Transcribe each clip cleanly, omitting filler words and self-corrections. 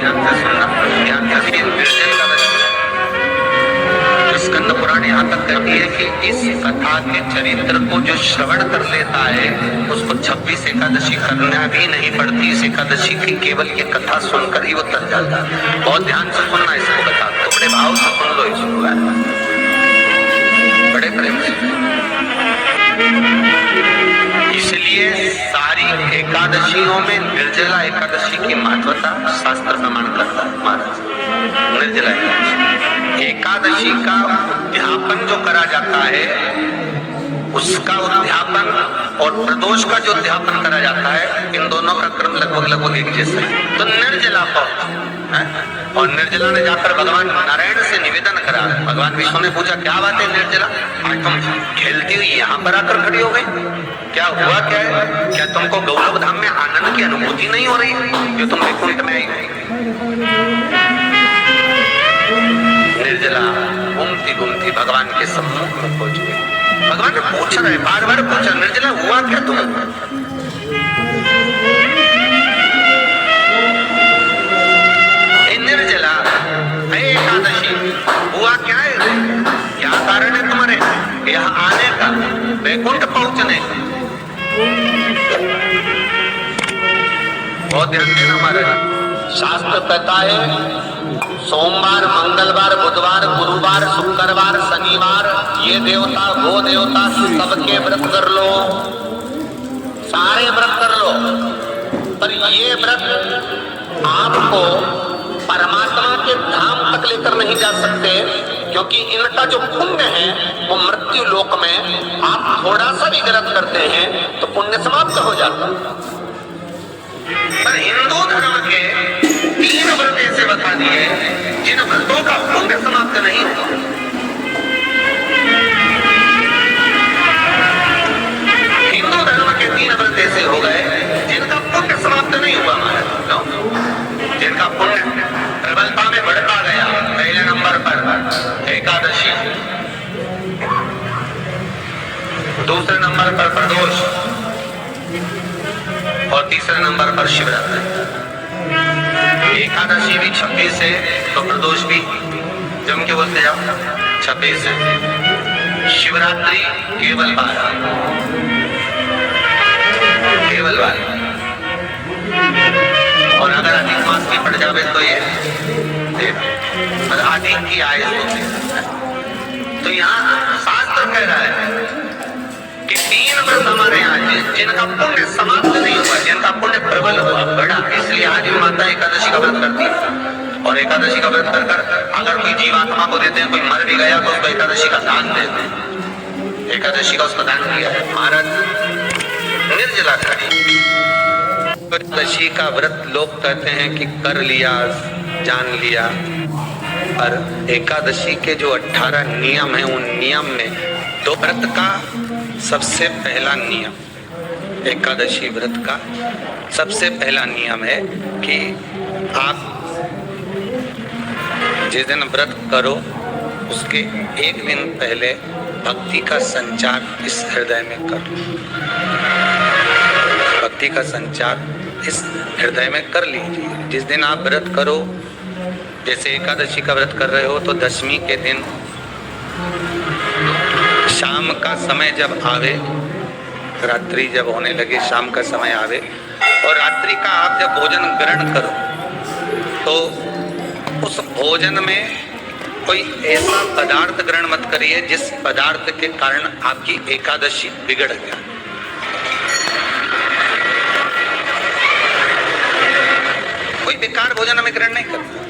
ध्यान से सुनना, ध्यान से सुनिए। निर्जल एकादशी स्कंद पुराण यहाँ तक कहती है कि इस कथा के चरित्र को जो श्रवण कर लेता है उसको 26 एकादशी करना भी नहीं पड़ती। इस एकादशी की केवल ये कथा सुनकर ही वो तर जाता है। बहुत ध्यान से सुनना इसको, कथा तो बड़े भाव से सुन लो इसको, बड़े प्रेम से। इसलिए सारी एकादशियों में निर्जला एकादशी की महत्वता शास्त्र प्रमाण करता है महाराज। निर्जला एकादशी का उद्यापन जो करा जाता है, उसका उद्यापन और प्रदोष का जो उद्यापन करा जाता है, इन दोनों का क्रम लगभग एक जैसा है। तो निर्जला और निर्जला ने जाकर भगवान नारायण से निवेदन करा। भगवान विष्णु ने पूछा क्या बात है निर्जला, आज तुम खेलती हुई यहाँ पर आकर खड़ी हो गई, क्या हुआ, क्या है? क्या तुमको गौलोक धाम में आनंद की अनुभूति नहीं हो रही जो तुम वैकुंठ में आई? निर्जला घूमती भगवान के सम्मुख में पहुंच गई। भगवान ने पूछ रहे, बार बार पूछा, निर्जला हुआ क्या तुम? निर्जला एकादशी हुआ क्या है, क्या कारण है तुम्हारे यहाँ आने का, वैकुंठ पहुंचने? बहुत ध्यान देना महाराज। शास्त्र कहता है सोमवार, मंगलवार, बुधवार, गुरुवार, शुक्रवार, शनिवार, ये देवता वो देवता सबके व्रत कर लो, सारे व्रत कर लो। पर ये व्रत आपको परमात्मा के धाम तक लेकर नहीं जा सकते, क्योंकि इनका जो पुण्य है वो मृत्यु लोक में आप थोड़ा सा भी व्रत करते हैं तो पुण्य समाप्त हो जाता। पर हिंदू धर्म के 3 व्रत ऐसे बता दिए जिन व्रतों का पुण्य समाप्त नहीं हुआ। हिंदू धर्म के 3 व्रत ऐसे हो गए जिनका पुण्य समाप्त नहीं हुआ महाराज, जिनका पुण्य प्रबलता में बढ़ता गया। पहले नंबर पर एकादशी, दूसरे नंबर पर प्रदोष और तीसरे नंबर पर शिवरात्रि। एकादशी भी 26 है तो प्रदोष भी जम के बोलते जाओ 26 है। शिवरात्रि केवल 12, केवल 12। और अगर अधिक मास की पड़ जावे तो ये अधिक की आय होती है। तो यहाँ शास्त्र कह रहा है कि 3 व्रत हमारे यहाँ जिनका पुण्य समाप्त नहीं हुआ, जिनका पुण्य प्रबल हुआ, बड़ा, इसलिए आज माता एकादशी का व्रत करती है। और एकादशी का व्रत कर अगर कोई जीवात्मा को देते हैं, कोई मर भी गया तो उसको एकादशी का दान देते हैं। एकादशी का उसको दान दिया है महाराज। निर्जला खड़ी एकादशी का व्रत लोग कहते हैं कि कर लिया, जान लिया, पर एकादशी के जो 18 नियम है, उन नियम में तो व्रत का सबसे पहला नियम, एकादशी व्रत का सबसे पहला नियम है कि आप जिस दिन व्रत करो उसके एक दिन पहले भक्ति का संचार इस हृदय में करो। भक्ति का संचार इस हृदय में कर लीजिए। जिस दिन आप व्रत करो, जैसे एकादशी का व्रत कर रहे हो तो दशमी के दिन शाम का समय जब आवे, रात्रि जब होने लगे, शाम का समय आवे और रात्रि का आप जब भोजन ग्रहण करो तो उस भोजन में कोई ऐसा पदार्थ ग्रहण मत करिए जिस पदार्थ के कारण आपकी एकादशी बिगड़ गया। कोई बेकार भोजन हमें ग्रहण नहीं करना,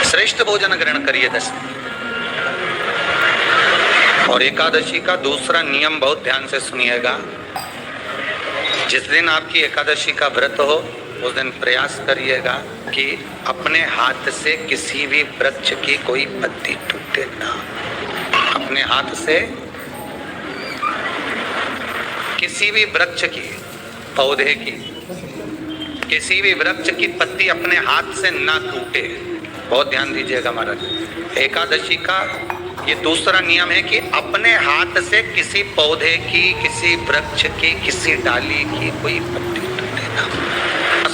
श्रेष्ठ भोजन ग्रहण करिए दशमी। और एकादशी का दूसरा नियम बहुत ध्यान से सुनिएगा। जिस दिन आपकी एकादशी का व्रत हो उस दिन प्रयास करिएगा कि अपने हाथ से किसी भी वृक्ष की कोई पत्ती टूटे ना। अपने हाथ से किसी भी वृक्ष की, पौधे की, किसी भी वृक्ष की पत्ती अपने हाथ से ना टूटे। बहुत ध्यान दीजिएगा महाराज। एकादशी का ये दूसरा नियम है कि अपने हाथ से किसी पौधे की, किसी वृक्ष की, किसी डाली की कोई पत्ती टूटे ना।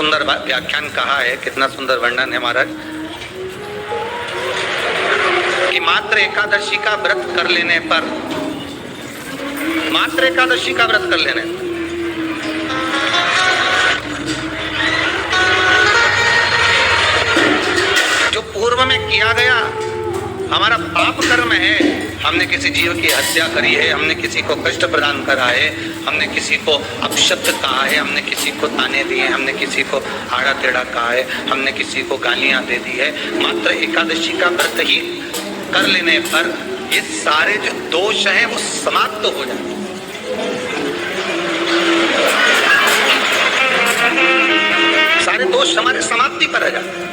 सुंदर व्याख्यान कहा है, कितना सुंदर वर्णन है महाराज, कि मात्र एकादशी का व्रत कर लेने पर, मात्र एकादशी का व्रत कर लेने जो पूर्व में किया गया हमारा पाप कर्म है, हमने किसी जीव की हत्या करी है, हमने किसी को कष्ट प्रदान करा है, हमने किसी को अपशब्द कहा है, हमने किसी को ताने दिए, हमने किसी को आड़ा टेढ़ा कहा है, हमने किसी को गालियां दे दी है, मात्र एकादशी का व्रत ही कर लेने पर ये सारे जो दोष हैं वो समाप्त हो जाते हैं। सारे दोष हमारे समाप्ति पर आ जाते हैं।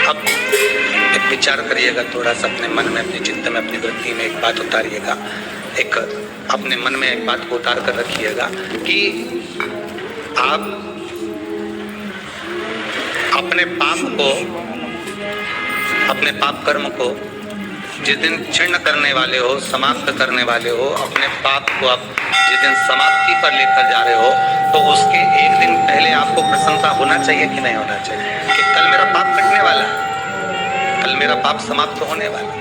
अब एक विचार करिएगा थोड़ा सा अपने मन में, अपने चित्त में, अपनी वृत्ति में एक बात उतारिएगा, एक अपने मन में एक बात को उतार कर रखिएगा कि आप अपने पाप को, अपने पाप कर्म को जिस दिन क्षीण करने वाले हो, समाप्त करने वाले हो, अपने पाप को आप जिस दिन समाप्ति पर लेकर जा रहे हो, तो उसके एक दिन पहले आपको प्रसन्नता होना चाहिए कि नहीं होना चाहिए कि कल मेरा पाप कटने वाला है, कल मेरा पाप समाप्त होने वाला है,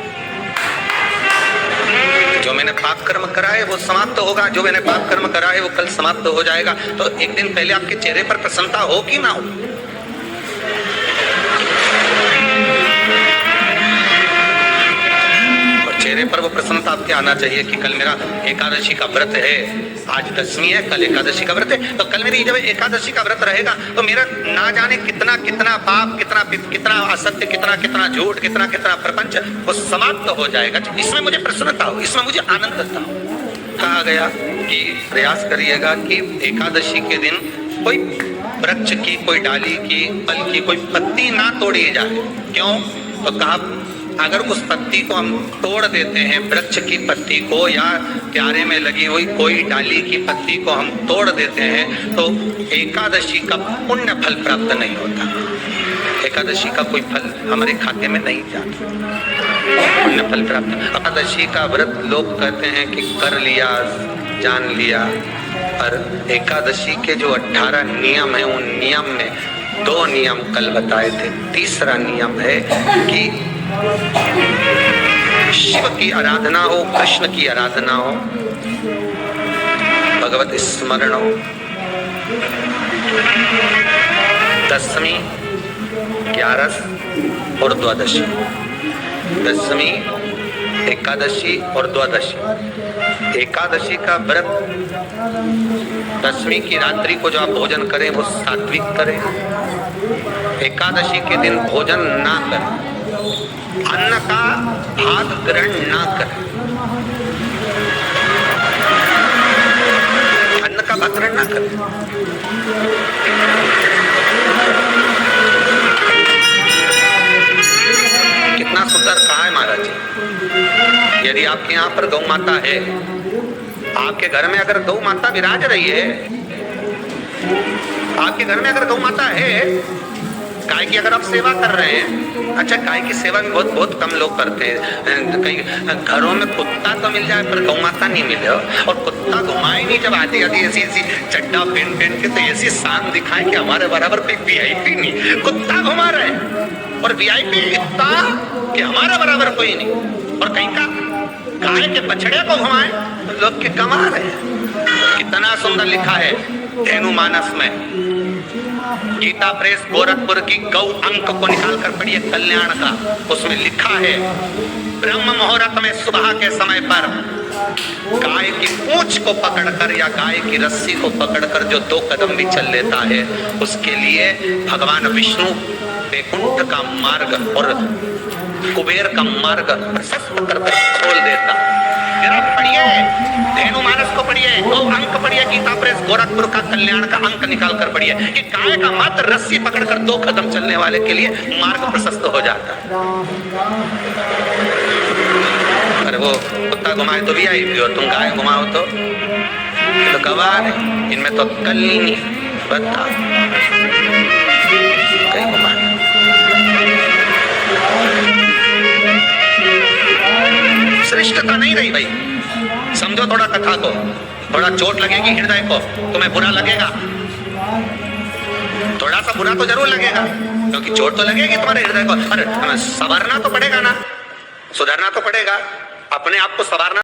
जो मैंने पाप कर्म करा है वो समाप्त होगा, जो मैंने पाप कर्म करा है वो कल समाप्त हो जाएगा। तो एक दिन पहले आपके चेहरे पर प्रसन्नता हो कि ना हो? और चेहरे पर वो प्रसन्नता आपके आना चाहिए कि कल मेरा एकादशी का व्रत है, आज दशमी है, कल एकादशी का व्रत है, तो कल मेरी जब एकादशी का व्रत रहेगा तो मेरा ना जाने कितना कितना पाप, कितना असत्य, कितना झूठ, कितना प्रपंच वो समाप्त हो जाएगा। इसमें मुझे प्रसन्नता हो, इसमें मुझे आनंदता हो। कहा गया कि प्रयास करिएगा कि एकादशी के दिन कोई वृक्ष की, कोई डाली की, फल की कोई पत्ती ना तोड़ी जाए। क्यों? तो कहा अगर उस पत्ती को हम तोड़ देते हैं, वृक्ष की पत्ती को या क्यारे में लगी हुई कोई डाली की पत्ती को हम तोड़ देते हैं, तो एकादशी का पुण्य फल प्राप्त नहीं होता, एकादशी का कोई फल हमारे खाते में नहीं जाता, पुण्य फल प्राप्त। एकादशी का व्रत लोग कहते हैं कि कर लिया, जान लिया, पर एकादशी के जो 18 नियम है, उन नियम में 2 नियम कल बताए थे, तीसरा नियम है कि शिव की आराधना हो, कृष्ण की आराधना हो, भगवत स्मरण हो। दशमी, 11 और द्वादशी, दशमी, एकादशी और द्वादशी। एकादशी का व्रत, दशमी की रात्रि को जो आप भोजन करें वो सात्विक करें, एकादशी के दिन भोजन ना करें, अन्न का भाग ग्रहण ना करें, अन्न का भाग ग्रहण ना करें। कितना सुंदर कहा है महाराज जी। यदि आपके यहाँ पर गौ माता है, आपके घर में अगर गौ माता विराज रही है, आपके घर में अगर गौ माता है, गाय की अगर आप सेवा कर रहे हैं, अच्छा गाय की सेवा भी बहुत कम लोग करते हैं, कई घरों में कुत्ता तो मिल जाए पर गौ माता नहीं मिले, और कुत्ता घुमाए नहीं, जब आती ऐसी चड्डा पहन के तो ऐसी शान दिखाए कि हमारे बराबर कोई वीआईपी नहीं, कुत्ता घुमा रहे हैं, और वीआईपी इतना कि हमारे बराबर कोई नहीं, और कहीं का गाय के बछड़े को घुमाए तो लोग के कमा रहे हैं। कितना सुंदर लिखा है धेनु मानस में, गीता प्रेस गोरखपुर की गौ अंक को निकाल कर पढ़िए कल्याण का, उसमें लिखा है ब्रह्म मुहूर्त में सुबह के समय पर गाय की पूंछ को पकड़कर या गाय की रस्सी को पकड़कर जो 2 कदम भी चल लेता है, उसके लिए भगवान विष्णु वैकुंठ का मार्ग और कुबेर का मार्ग प्रशस्त कर खोल देता। जरा पढ़िए धेनु मानस को, पढ़िए गौ अंक, पढ़िए गीता प्रेस गोरखपुर का कल्याण का अंक निकाल कर पढ़िए कि गाय का मात्र रस्सी पकड़कर 2 कदम चलने वाले के लिए मार्ग प्रशस्त हो जाता है। अरे वो कुत्ता घुमाए तो भी आई भी हो, तुम गाय घुमाओ तो गवार है, इनमें तो अक्ल नहीं बता कहीं घुमाए। श्रेष्ठता नहीं रही भाई। समझो थोड़ा कथा को, थोड़ा चोट लगेगी हृदय को, तुम्हें बुरा लगेगा, थोड़ा सा बुरा तो जरूर लगेगा, क्योंकि चोट तो लगेगी तुम्हारे हृदय को। अरे संवरना तो पड़ेगा ना, सुधरना तो पड़ेगा, अपने आप को संवारना